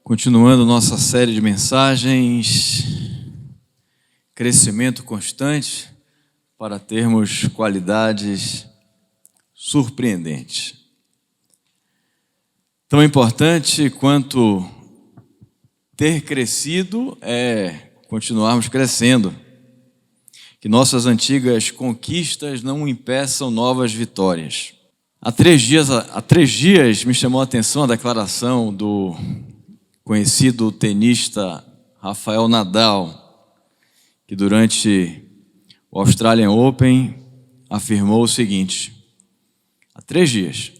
Continuando nossa série de mensagens, crescimento constante para termos qualidades surpreendentes. Tão importante quanto ter crescido é continuarmos crescendo. Que nossas antigas conquistas não impeçam novas vitórias. Há três dias me chamou a atenção a declaração do conhecido tenista Rafael Nadal, que durante o Australian Open afirmou o seguinte: há 3 dias,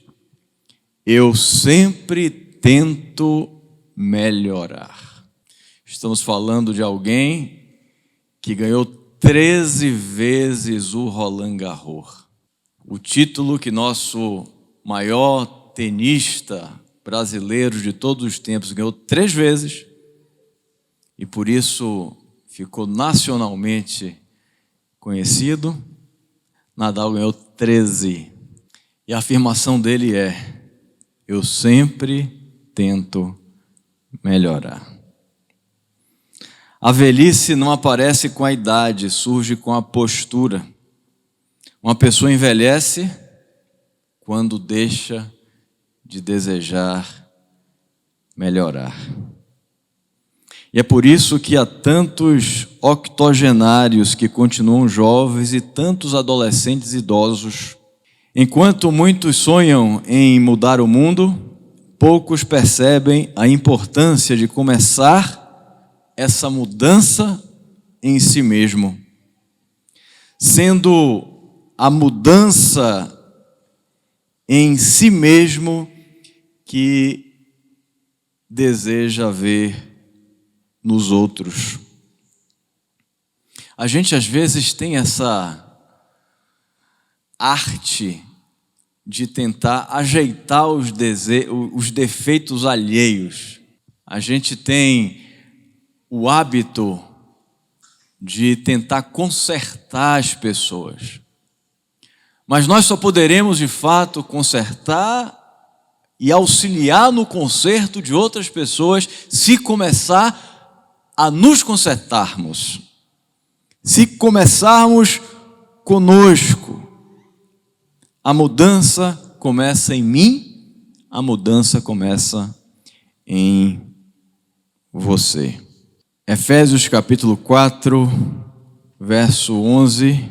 eu sempre tento melhorar. Estamos falando de alguém que ganhou 13 vezes o Roland Garros, o título que nosso maior tenista brasileiro de todos os tempos ganhou 3 vezes e por isso ficou nacionalmente conhecido. Nadal ganhou 13 e a afirmação dele é: eu sempre tento melhorar. A velhice não aparece com a idade, surge com a postura. Uma pessoa envelhece quando deixa de desejar melhorar. E é por isso que há tantos octogenários que continuam jovens e tantos adolescentes idosos. Enquanto muitos sonham em mudar o mundo, poucos percebem a importância de começar essa mudança em si mesmo, sendo a mudança em si mesmo que deseja ver nos outros. A gente às vezes tem essa arte de tentar ajeitar os defeitos alheios. A gente tem o hábito de tentar consertar as pessoas. Mas nós só poderemos de fato consertar e auxiliar no conserto de outras pessoas se começar a nos consertarmos, se começarmos conosco. A mudança começa em mim, a mudança começa em você. Efésios capítulo 4, verso 11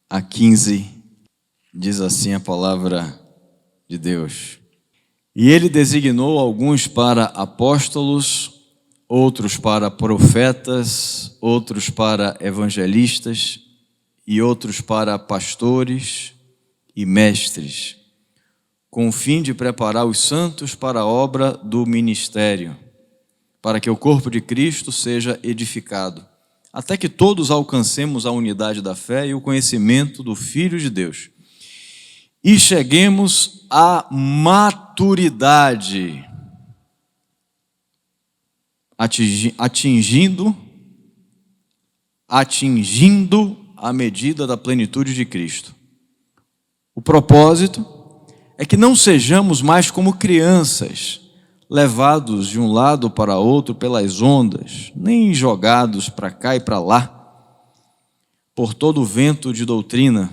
a 15, diz assim a palavra de Deus: e ele designou alguns para apóstolos, outros para profetas, outros para evangelistas e outros para pastores e mestres, com o fim de preparar os santos para a obra do ministério, para que o corpo de Cristo seja edificado, até que todos alcancemos a unidade da fé e o conhecimento do Filho de Deus, e cheguemos à maturidade, atingindo a medida da plenitude de Cristo. O propósito é que não sejamos mais como crianças, levados de um lado para outro pelas ondas, nem jogados para cá e para lá, por todo o vento de doutrina,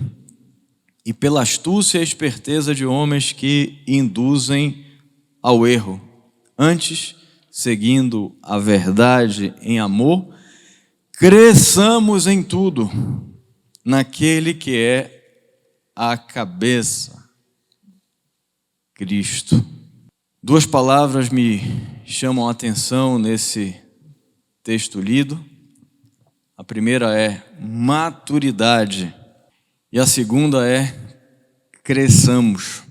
e pela astúcia e esperteza de homens que induzem ao erro. Antes, seguindo a verdade em amor, cresçamos em tudo naquele que é a cabeça, Cristo. 2 palavras me chamam a atenção nesse texto lido. A primeira é maturidade e a segunda é cresçamos.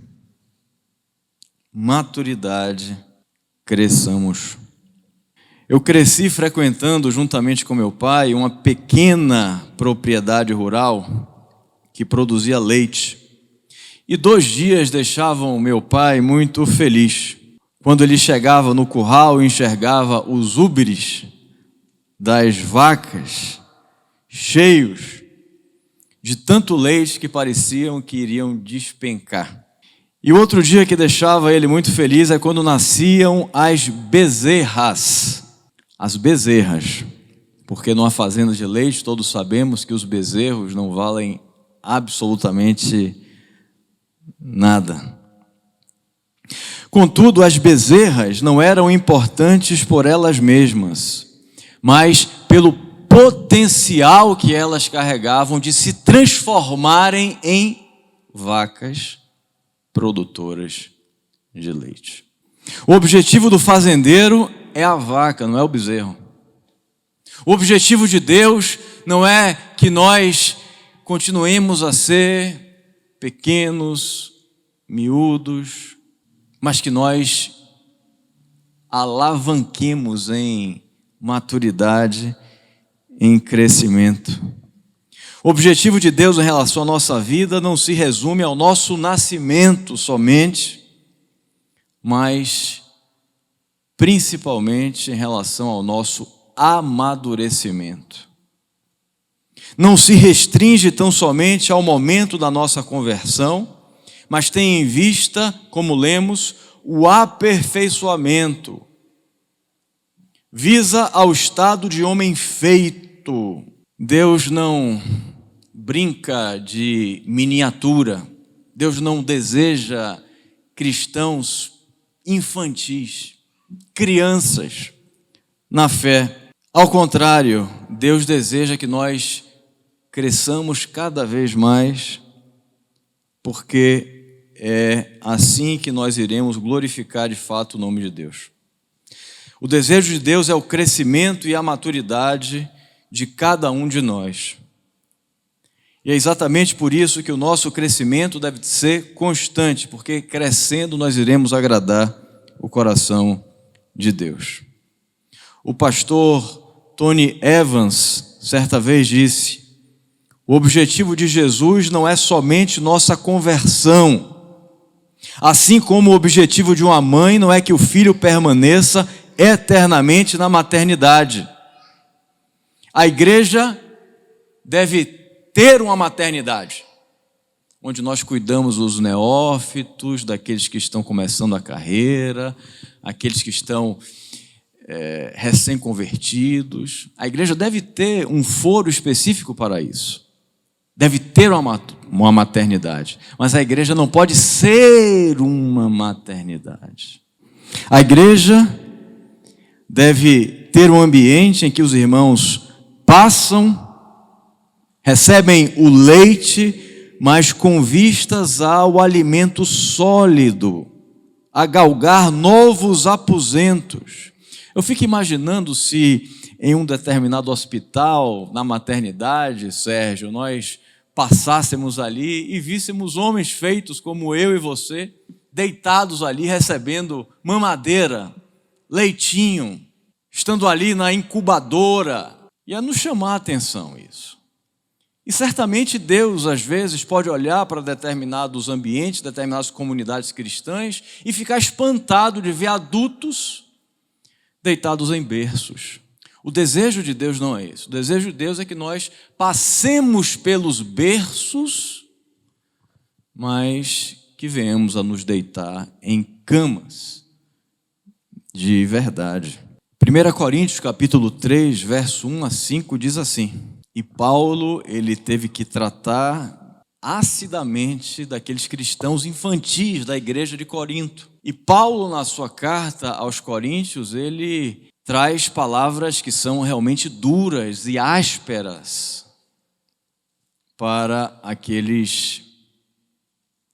Maturidade, cresçamos. Eu cresci frequentando, juntamente com meu pai, uma pequena propriedade rural que produzia leite. E 2 dias deixavam meu pai muito feliz. Quando ele chegava no curral e enxergava os úberes das vacas cheios de tanto leite que pareciam que iriam despencar. E o outro dia que deixava ele muito feliz é quando nasciam as bezerras. As bezerras. Porque numa fazenda de leite todos sabemos que os bezerros não valem absolutamente nada. Contudo, as bezerras não eram importantes por elas mesmas, mas pelo potencial que elas carregavam de se transformarem em vacas produtoras de leite. O objetivo do fazendeiro é a vaca, não é o bezerro. O objetivo de Deus não é que nós continuemos a ser pequenos, miúdos, mas que nós alavanquemos em maturidade, em crescimento. O objetivo de Deus em relação à nossa vida não se resume ao nosso nascimento somente, mas principalmente em relação ao nosso amadurecimento. Não se restringe tão somente ao momento da nossa conversão, mas tem em vista, como lemos, o aperfeiçoamento. Visa ao estado de homem feito. Deus não brinca de miniatura. Deus não deseja cristãos infantis, crianças na fé. Ao contrário, Deus deseja que nós cresçamos cada vez mais, porque é assim que nós iremos glorificar de fato o nome de Deus. O desejo de Deus é o crescimento e a maturidade de cada um de nós. E é exatamente por isso que o nosso crescimento deve ser constante, porque crescendo nós iremos agradar o coração de Deus. O pastor Tony Evans certa vez disse: o objetivo de Jesus não é somente nossa conversão, assim como o objetivo de uma mãe não é que o filho permaneça eternamente na maternidade. A igreja deve ter uma maternidade, onde nós cuidamos dos neófitos, daqueles que estão começando a carreira, aqueles que estão recém-convertidos. A igreja deve ter um foro específico para isso. Deve ter uma maternidade. Mas a igreja não pode ser uma maternidade. A igreja deve ter um ambiente em que os irmãos passam, recebem o leite, mas com vistas ao alimento sólido, a galgar novos aposentos. Eu fico imaginando se em um determinado hospital, na maternidade, Sérgio, nós passássemos ali e víssemos homens feitos como eu e você, deitados ali, recebendo mamadeira, leitinho, estando ali na incubadora. Ia nos chamar a atenção isso. E certamente Deus, às vezes, pode olhar para determinados ambientes, determinadas comunidades cristãs e ficar espantado de ver adultos deitados em berços. O desejo de Deus não é isso. O desejo de Deus é que nós passemos pelos berços, mas que venhamos a nos deitar em camas de verdade. 1 Coríntios capítulo 3, verso 1 a 5 diz assim: e Paulo, ele teve que tratar acidamente daqueles cristãos infantis da igreja de Corinto. E Paulo, na sua carta aos Coríntios, ele traz palavras que são realmente duras e ásperas para aqueles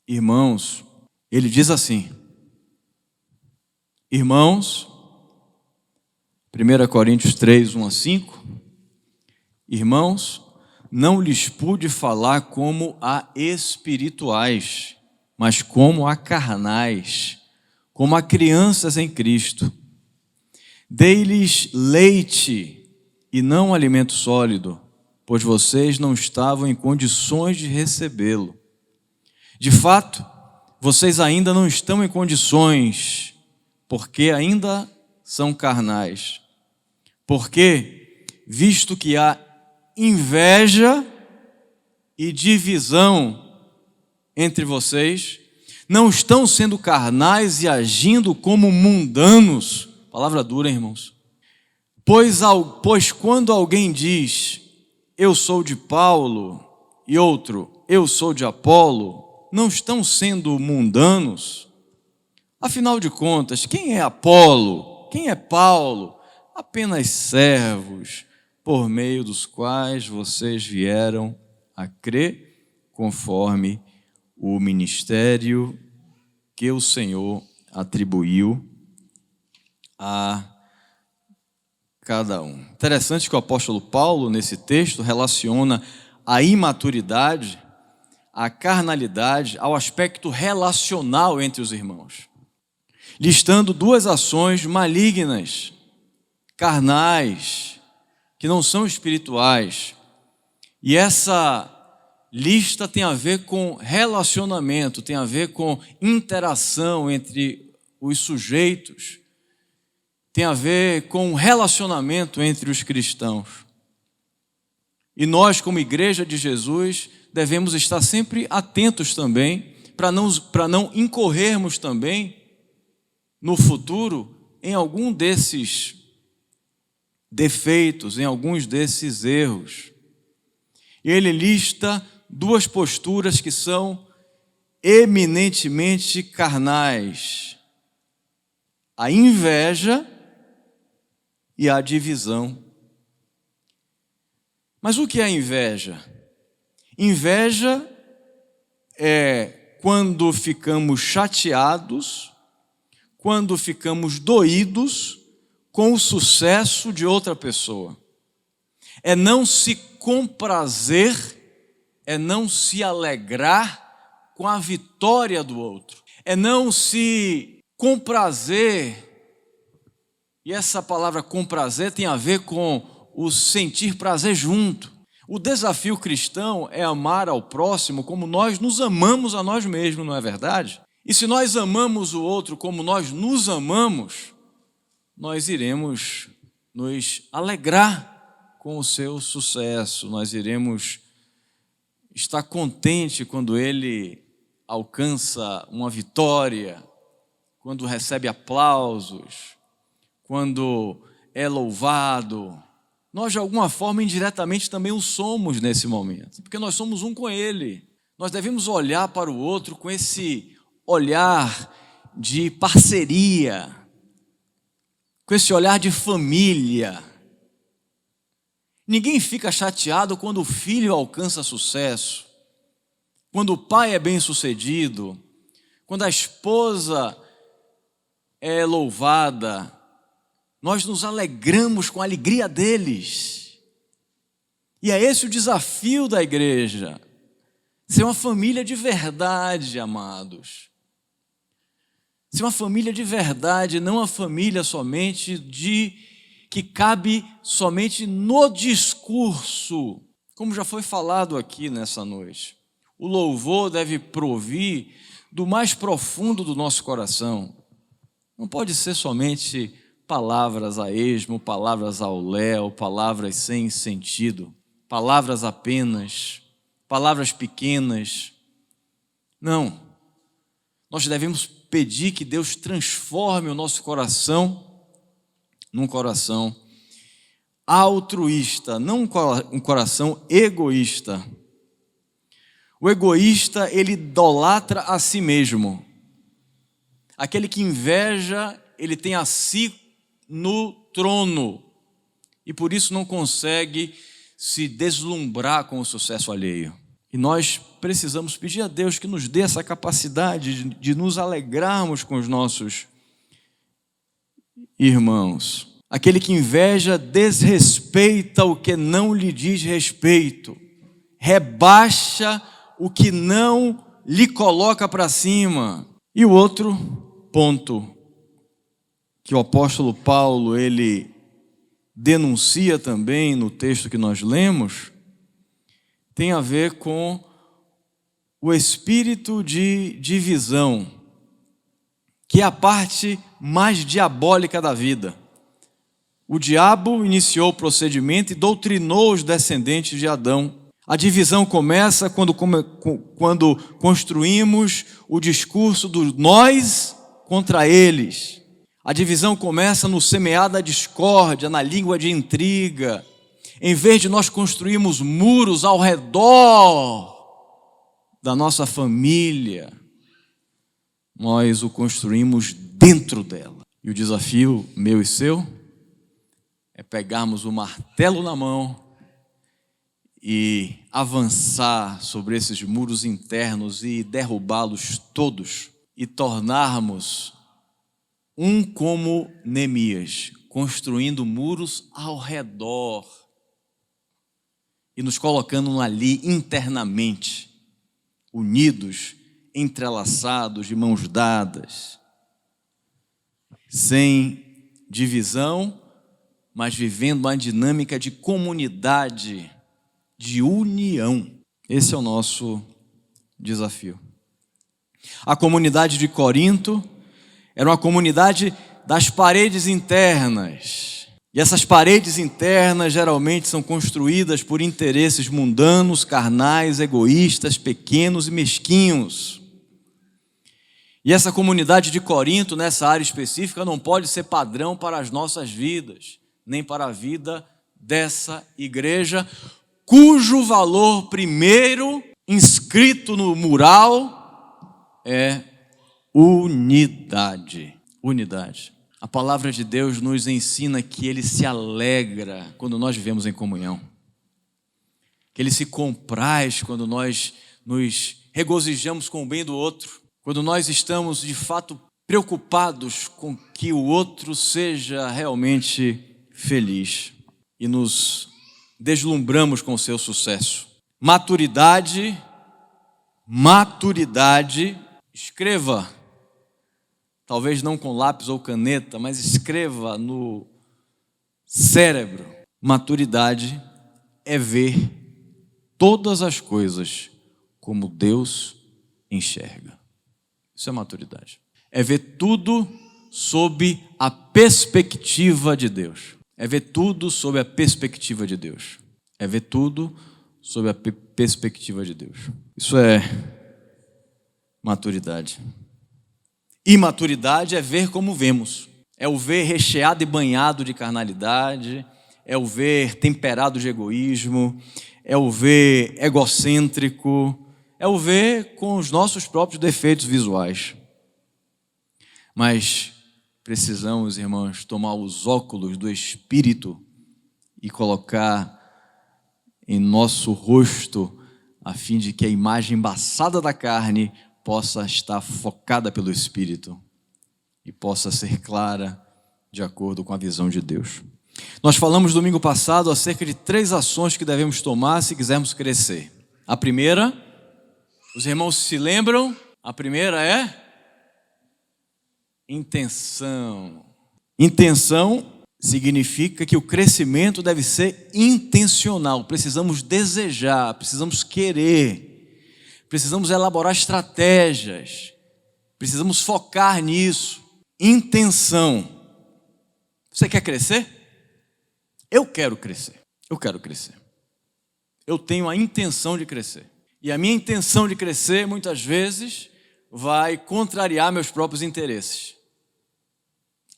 irmãos. Ele diz assim: irmãos, 1 Coríntios 3, 1 a 5, irmãos, não lhes pude falar como a espirituais, mas como a carnais, como a crianças em Cristo. Dei-lhes leite e não alimento sólido, pois vocês não estavam em condições de recebê-lo. De fato, vocês ainda não estão em condições, porque ainda são carnais. Porque, visto que há inveja e divisão entre vocês, Não estão sendo carnais e agindo como mundanos. Palavra dura, hein, irmãos? Pois quando alguém diz, eu sou de Paulo, e outro, eu sou de Apolo, não estão sendo mundanos? Afinal de contas, quem é Apolo? Quem é Paulo? Apenas servos, por meio dos quais vocês vieram a crer, conforme o ministério que o Senhor atribuiu a cada um. Interessante que o apóstolo Paulo, nesse texto, relaciona a imaturidade, a carnalidade, ao aspecto relacional entre os irmãos, listando duas ações malignas, carnais, que não são espirituais. E essa lista tem a ver com relacionamento, tem a ver com interação entre os sujeitos, tem a ver com relacionamento entre os cristãos. E nós, como igreja de Jesus, devemos estar sempre atentos também, para não incorrermos também no futuro em algum desses defeitos, em alguns desses erros. Ele lista duas posturas que são eminentemente carnais: a inveja e a divisão. Mas o que é inveja? Inveja é quando ficamos chateados, quando ficamos doídos com o sucesso de outra pessoa. É não se comprazer, é não se alegrar com a vitória do outro. É não se comprazer, e essa palavra comprazer tem a ver com o sentir prazer junto. O desafio cristão é amar ao próximo como nós nos amamos a nós mesmos, não é verdade? E se nós amamos o outro como nós nos amamos, nós iremos nos alegrar com o seu sucesso, nós iremos estar contente quando ele alcança uma vitória, quando recebe aplausos, quando é louvado. Nós, de alguma forma, indiretamente também o somos nesse momento, porque nós somos um com Ele. Nós devemos olhar para o outro com esse olhar de parceria, com esse olhar de família. Ninguém fica chateado quando o filho alcança sucesso, quando o pai é bem-sucedido, quando a esposa é louvada. Nós nos alegramos com a alegria deles. E é esse o desafio da igreja. Ser uma família de verdade, amados. Ser uma família de verdade, não uma família somente que cabe somente no discurso. Como já foi falado aqui nessa noite. O louvor deve provir do mais profundo do nosso coração. Não pode ser somente palavras a esmo, palavras ao léu, palavras sem sentido, palavras apenas, palavras pequenas. Não. Nós devemos pedir que Deus transforme o nosso coração num coração altruísta, não um coração egoísta. O egoísta, ele idolatra a si mesmo. Aquele que inveja, ele tem a si no trono e por isso não consegue se deslumbrar com o sucesso alheio. E nós precisamos pedir a Deus que nos dê essa capacidade de nos alegrarmos com os nossos irmãos. Aquele que inveja desrespeita o que não lhe diz respeito, rebaixa o que não lhe coloca para cima. E o outro ponto que o apóstolo Paulo ele denuncia também no texto que nós lemos, tem a ver com o espírito de divisão, que é a parte mais diabólica da vida. O diabo iniciou o procedimento e doutrinou os descendentes de Adão. A divisão começa quando construímos o discurso do nós contra eles. A divisão começa no semear da discórdia, na língua de intriga. Em vez de nós construirmos muros ao redor da nossa família, nós o construímos dentro dela. E o desafio meu e seu é pegarmos o martelo na mão e avançar sobre esses muros internos e derrubá-los todos e tornarmos um como Neemias, construindo muros ao redor e nos colocando ali internamente, unidos, entrelaçados, de mãos dadas, sem divisão, mas vivendo uma dinâmica de comunidade, de união. Esse é o nosso desafio. A comunidade de Corinto era uma comunidade das paredes internas. E essas paredes internas geralmente são construídas por interesses mundanos, carnais, egoístas, pequenos e mesquinhos. E essa comunidade de Corinto, nessa área específica, não pode ser padrão para as nossas vidas, nem para a vida dessa igreja, cujo valor primeiro inscrito no mural é unidade. Unidade. A palavra de Deus nos ensina que Ele se alegra quando nós vivemos em comunhão, que Ele se compraz quando nós nos regozijamos com o bem do outro, quando nós estamos de fato preocupados com que o outro seja realmente feliz e nos deslumbramos com o seu sucesso. Maturidade, escreva, talvez não com lápis ou caneta, mas escreva no cérebro. Maturidade é ver todas as coisas como Deus enxerga. Isso é maturidade. É ver tudo sob a perspectiva de Deus. É ver tudo sob a perspectiva de Deus. É ver tudo sob a perspectiva de Deus. Isso é maturidade. Imaturidade é ver como vemos. É o ver recheado e banhado de carnalidade. É o ver temperado de egoísmo. É o ver egocêntrico. É o ver com os nossos próprios defeitos visuais. Mas precisamos, irmãos, tomar os óculos do Espírito e colocar em nosso rosto, a fim de que a imagem embaçada da carne possa estar focada pelo Espírito e possa ser clara de acordo com a visão de Deus. Nós falamos domingo passado acerca de 3 ações que devemos tomar se quisermos crescer. A primeira, os irmãos se lembram? A primeira é intenção. Intenção significa que o crescimento deve ser intencional. Precisamos desejar, precisamos querer, precisamos elaborar estratégias, precisamos focar nisso. Intenção. Você quer crescer? Eu quero crescer. Eu quero crescer. Eu tenho a intenção de crescer. E a minha intenção de crescer, muitas vezes, vai contrariar meus próprios interesses.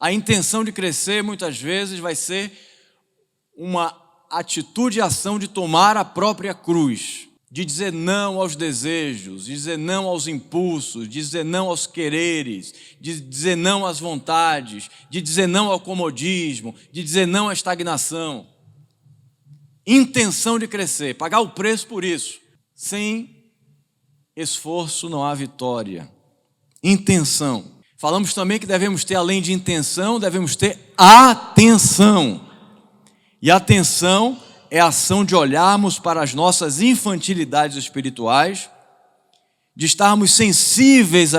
A intenção de crescer, muitas vezes, vai ser uma atitude e ação de tomar a própria cruz, de dizer não aos desejos, de dizer não aos impulsos, de dizer não aos quereres, de dizer não às vontades, de dizer não ao comodismo, de dizer não à estagnação. Intenção de crescer, pagar o preço por isso. Sem esforço não há vitória. Intenção. Falamos também que devemos ter, além de intenção, devemos ter atenção. E atenção é a ação de olharmos para as nossas infantilidades espirituais, de estarmos sensíveis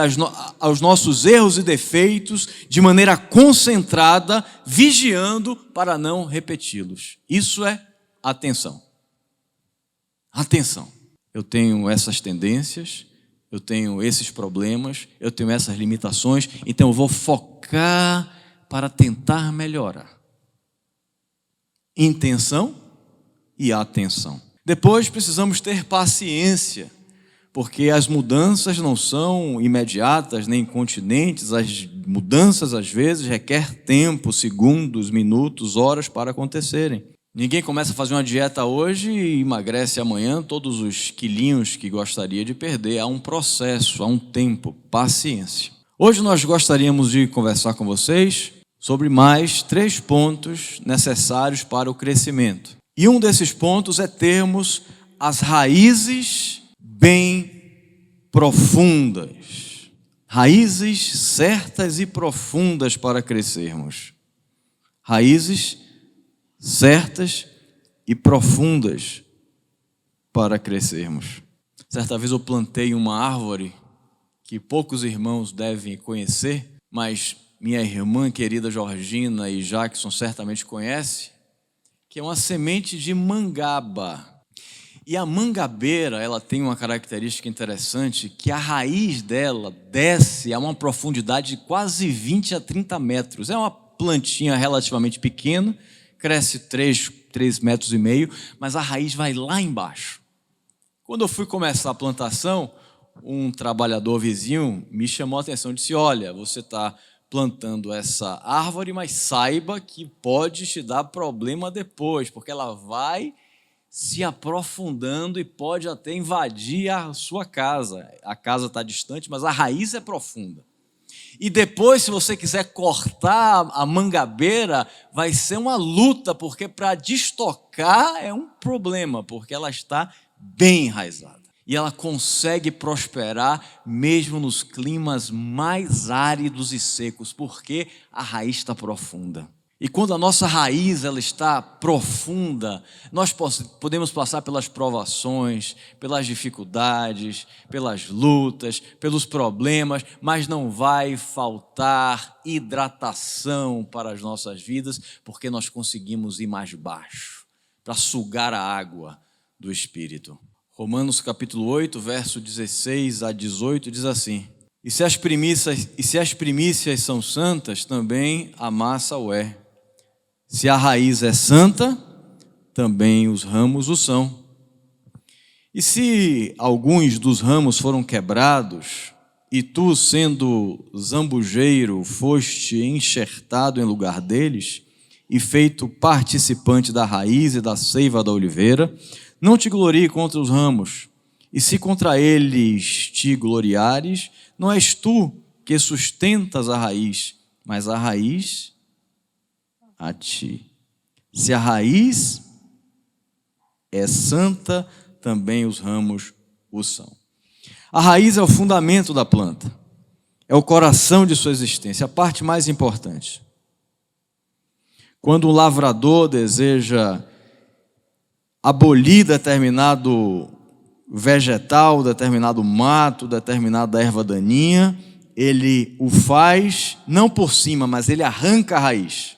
aos nossos erros e defeitos, de maneira concentrada, vigiando para não repeti-los. Isso é atenção. Atenção. Eu tenho essas tendências, eu tenho esses problemas, eu tenho essas limitações, então eu vou focar para tentar melhorar. Intenção e atenção. Depois precisamos ter paciência, porque as mudanças não são imediatas nem incontinentes, as mudanças às vezes requerem tempo, segundos, minutos, horas para acontecerem. Ninguém começa a fazer uma dieta hoje e emagrece amanhã todos os quilinhos que gostaria de perder. Há um processo, há um tempo, paciência. Hoje nós gostaríamos de conversar com vocês sobre mais 3 pontos necessários para o crescimento. E um desses pontos é termos as raízes bem profundas. Raízes certas e profundas para crescermos. Raízes certas e profundas para crescermos. Certa vez eu plantei uma árvore que poucos irmãos devem conhecer, mas minha irmã querida Georgina e Jackson certamente conhecem, que é uma semente de mangaba. E a mangabeira, ela tem uma característica interessante, que a raiz dela desce a uma profundidade de quase 20 a 30 metros. É uma plantinha relativamente pequena, cresce 3,5 metros, mas a raiz vai lá embaixo. Quando eu fui começar a plantação, um trabalhador vizinho me chamou a atenção e disse: olha, você está plantando essa árvore, mas saiba que pode te dar problema depois, porque ela vai se aprofundando e pode até invadir a sua casa. A casa está distante, mas a raiz é profunda. E depois, se você quiser cortar a mangabeira, vai ser uma luta, porque para destocar é um problema, porque ela está bem enraizada. E ela consegue prosperar mesmo nos climas mais áridos e secos, porque a raiz está profunda. E quando a nossa raiz ela está profunda, nós podemos passar pelas provações, pelas dificuldades, pelas lutas, pelos problemas, mas não vai faltar hidratação para as nossas vidas, porque nós conseguimos ir mais baixo, para sugar a água do Espírito. Romanos capítulo 8, verso 16 a 18 diz assim: E se as primícias são santas, também a massa o é. Se a raiz é santa, também os ramos o são. E se alguns dos ramos foram quebrados, e tu, sendo zambujeiro, foste enxertado em lugar deles, e feito participante da raiz e da seiva da oliveira, não te glorie contra os ramos, e se contra eles te gloriares, não és tu que sustentas a raiz, mas a raiz a ti. Se a raiz é santa, também os ramos o são. A raiz é o fundamento da planta, é o coração de sua existência, a parte mais importante. Quando um lavrador deseja abolir determinado vegetal, determinado mato, determinada erva daninha, ele o faz não por cima, mas ele arranca a raiz,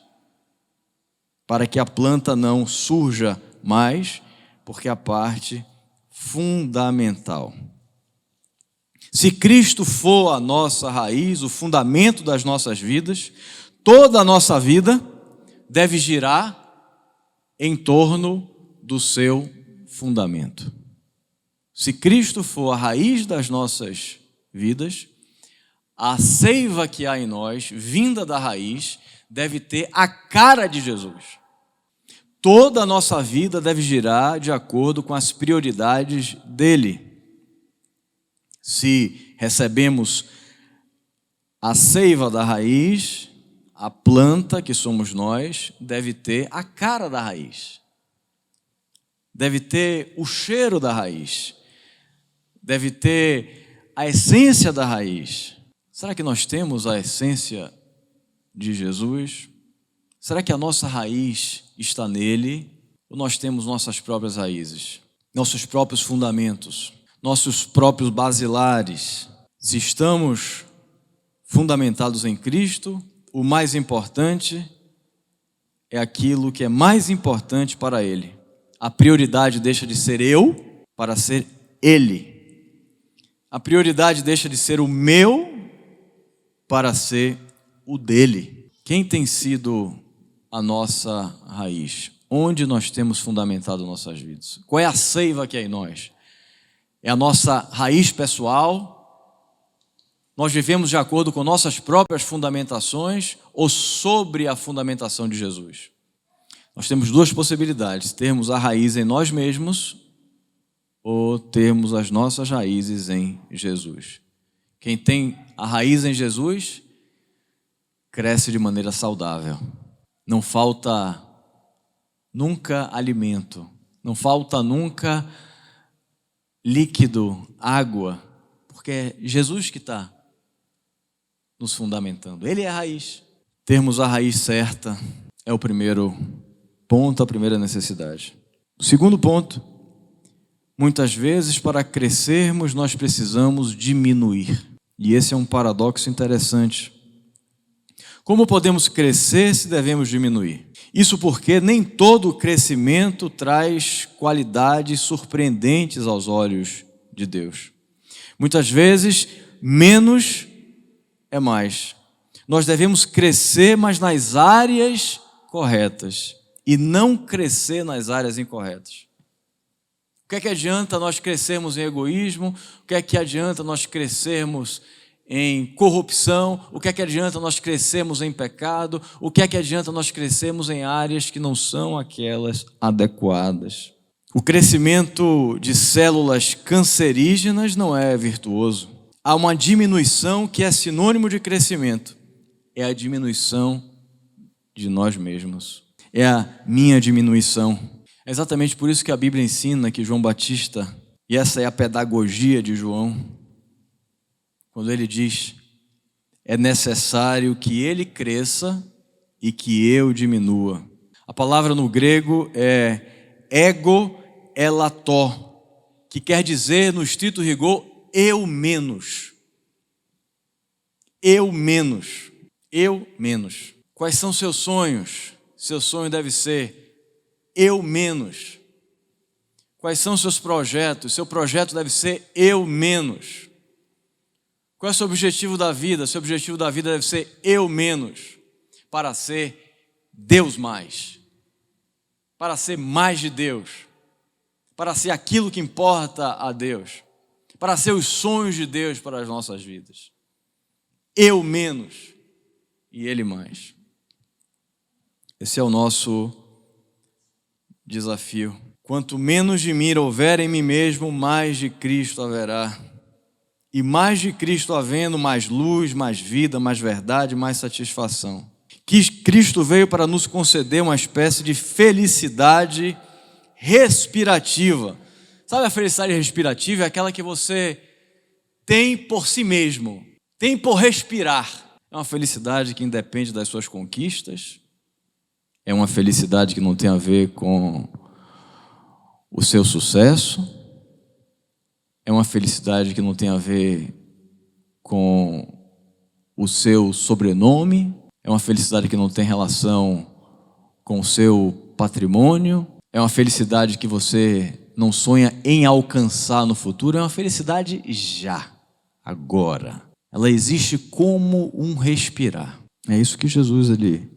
para que a planta não surja mais, porque é a parte fundamental. Se Cristo for a nossa raiz, o fundamento das nossas vidas, toda a nossa vida deve girar em torno do seu fundamento. Se Cristo for a raiz das nossas vidas, a seiva que há em nós, vinda da raiz, deve ter a cara de Jesus. Toda a nossa vida deve girar de acordo com as prioridades dele. Se recebemos a seiva da raiz, a planta que somos nós deve ter a cara da raiz. Deve ter o cheiro da raiz. Deve ter a essência da raiz. Será que nós temos a essência de Jesus? Será que a nossa raiz está nele? Ou nós temos nossas próprias raízes, nossos próprios fundamentos, nossos próprios basilares? Se estamos fundamentados em Cristo, o mais importante é aquilo que é mais importante para Ele. A prioridade deixa de ser eu para ser Ele. A prioridade deixa de ser o meu para ser o dele. Quem tem sido a nossa raiz? Onde nós temos fundamentado nossas vidas? Qual é a seiva que é em nós? É a nossa raiz pessoal? Nós vivemos de acordo com nossas próprias fundamentações ou sobre a fundamentação de Jesus? Nós temos duas possibilidades: termos a raiz em nós mesmos ou termos as nossas raízes em Jesus. Quem tem a raiz em Jesus cresce de maneira saudável. Não falta nunca alimento, não falta nunca líquido, água, porque é Jesus que está nos fundamentando. Ele é a raiz. Termos a raiz certa é o primeiro ponto, a primeira necessidade. O segundo ponto: muitas vezes para crescermos nós precisamos diminuir. E esse é um paradoxo interessante. Como podemos crescer se devemos diminuir? Isso porque nem todo crescimento traz qualidades surpreendentes aos olhos de Deus. Muitas vezes, menos é mais. Nós devemos crescer, mas nas áreas corretas, e não crescer nas áreas incorretas. O que é que adianta nós crescermos em egoísmo? O que é que adianta nós crescermos em corrupção? O que é que adianta nós crescermos em pecado? O que é que adianta nós crescermos em áreas que não são aquelas adequadas? O crescimento de células cancerígenas não é virtuoso. Há uma diminuição que é sinônimo de crescimento. É a diminuição de nós mesmos. É a minha diminuição. É exatamente por isso que a Bíblia ensina que João Batista, e essa é a pedagogia de João, quando ele diz: é necessário que ele cresça e que eu diminua. A palavra no grego é ego elató, que quer dizer, no estrito rigor, eu menos. Eu menos. Eu menos. Quais são seus sonhos? Seu sonho deve ser eu menos. Quais são seus projetos? Seu projeto deve ser eu menos. Qual é o seu objetivo da vida? Seu objetivo da vida deve ser eu menos, para ser Deus mais, para ser mais de Deus, para ser aquilo que importa a Deus, para ser os sonhos de Deus para as nossas vidas. Eu menos e Ele mais. Esse é o nosso desafio. Quanto menos de mim houver em mim mesmo, mais de Cristo haverá. E mais de Cristo havendo, mais luz, mais vida, mais verdade, mais satisfação. Que Cristo veio para nos conceder uma espécie de felicidade respirativa. Sabe a felicidade respirativa? É aquela que você tem por si mesmo, tem por respirar. É uma felicidade que independe das suas conquistas. É uma felicidade que não tem a ver com o seu sucesso. É uma felicidade que não tem a ver com o seu sobrenome. É uma felicidade que não tem relação com o seu patrimônio. É uma felicidade que você não sonha em alcançar no futuro. É uma felicidade já, agora. Ela existe como um respirar. É isso que Jesus ali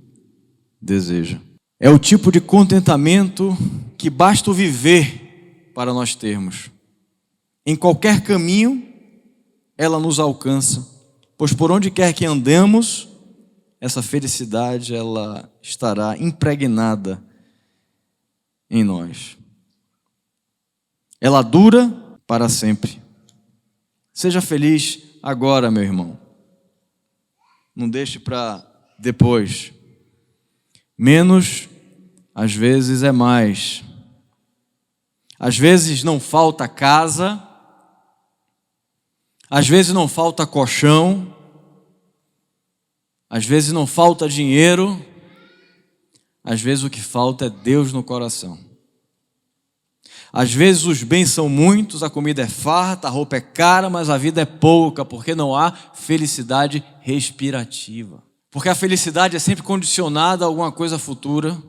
deseja. É o tipo de contentamento que basta o viver para nós termos. Em qualquer caminho, ela nos alcança, pois por onde quer que andemos, essa felicidade ela estará impregnada em nós. Ela dura para sempre. Seja feliz agora, meu irmão. Não deixe para depois. Menos, às vezes, é mais. Às vezes não falta casa. Às vezes não falta colchão, às vezes não falta dinheiro, às vezes o que falta é Deus no coração. Às vezes os bens são muitos, a comida é farta, a roupa é cara, mas a vida é pouca, porque não há felicidade respirativa. Porque a felicidade é sempre condicionada a alguma coisa futura,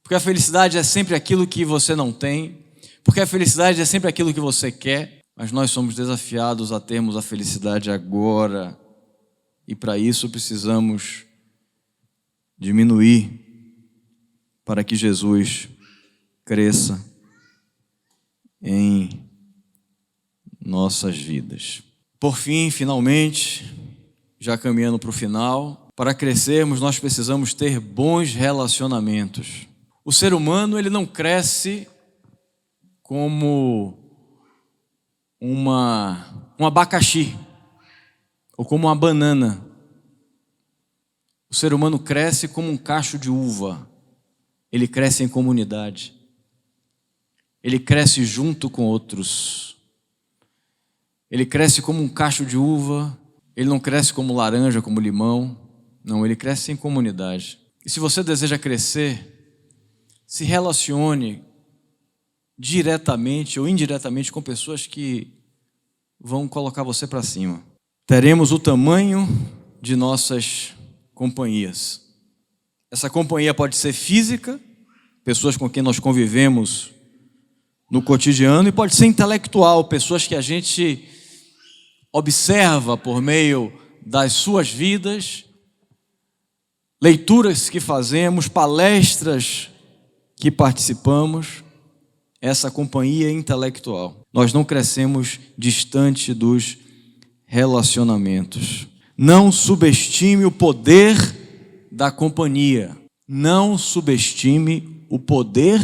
porque a felicidade é sempre aquilo que você não tem, porque a felicidade é sempre aquilo que você quer. Mas nós somos desafiados a termos a felicidade agora. E para isso precisamos diminuir. para que Jesus cresça em nossas vidas. Por fim, finalmente, já caminhando para o final, para crescermos nós precisamos ter bons relacionamentos. O ser humano, ele não cresce como um abacaxi ou como uma banana. O ser humano cresce como um cacho de uva. Ele cresce em comunidade. Ele cresce junto com outros. Ele cresce como um cacho de uva. Ele não cresce como laranja, como limão. Não, ele cresce em comunidade. E se você deseja crescer, se relacione diretamente ou indiretamente com pessoas que vão colocar você para cima. Teremos o tamanho de nossas companhias. Essa companhia pode ser física, pessoas com quem nós convivemos no cotidiano, e pode ser intelectual, pessoas que a gente observa por meio das suas vidas, leituras que fazemos, palestras que participamos. Essa companhia intelectual. Nós não crescemos distante dos relacionamentos. Não subestime o poder da companhia. Não subestime o poder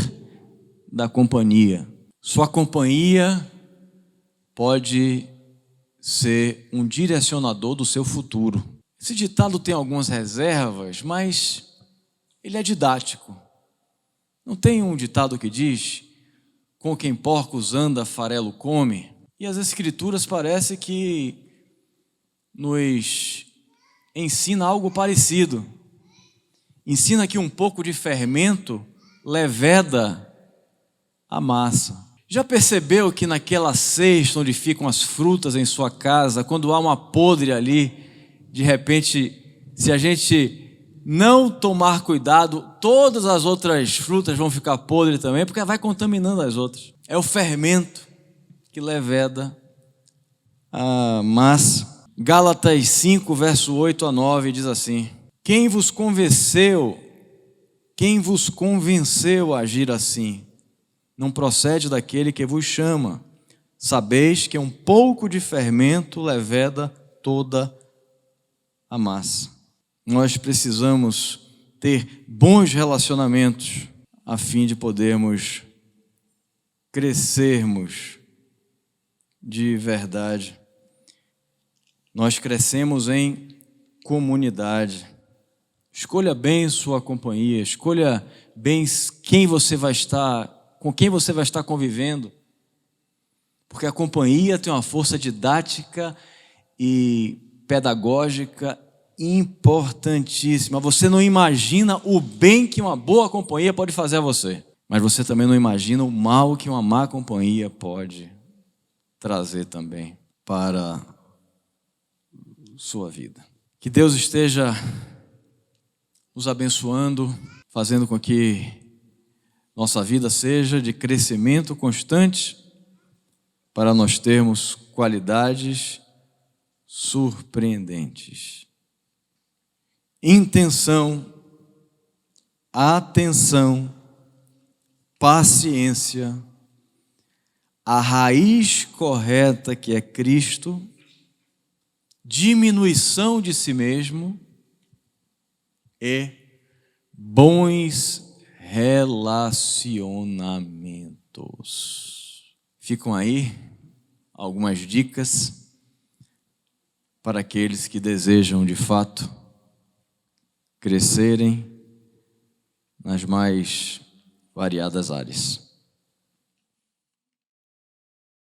da companhia. Sua companhia pode ser um direcionador do seu futuro. Esse ditado tem algumas reservas, mas ele é didático. Não tem um ditado que diz: com quem porcos anda, farelo come? E as escrituras parece que nos ensina algo parecido. Ensina que um pouco de fermento leveda a massa. Já percebeu que naquela cesta onde ficam as frutas em sua casa, quando há uma podre ali, de repente, se a gente não tomar cuidado, todas as outras frutas vão ficar podres também, porque vai contaminando as outras. É o fermento que leveda a massa. Gálatas 5, verso 8 a 9 diz assim: Quem vos convenceu a agir assim? Não procede daquele que vos chama. Sabeis que um pouco de fermento leveda toda a massa. Nós precisamos ter bons relacionamentos a fim de podermos crescermos de verdade. Nós crescemos em comunidade. Escolha bem sua companhia, escolha bem com quem você vai estar convivendo, porque a companhia tem uma força didática e pedagógica importantíssima. Você não imagina o bem que uma boa companhia pode fazer a você, mas você também não imagina o mal que uma má companhia pode trazer também para a sua vida. Que Deus esteja nos abençoando, fazendo com que nossa vida seja de crescimento constante, para nós termos qualidades surpreendentes. Intenção, atenção, paciência, a raiz correta que é Cristo, diminuição de si mesmo e bons relacionamentos. Ficam aí algumas dicas para aqueles que desejam de fato crescerem nas mais variadas áreas.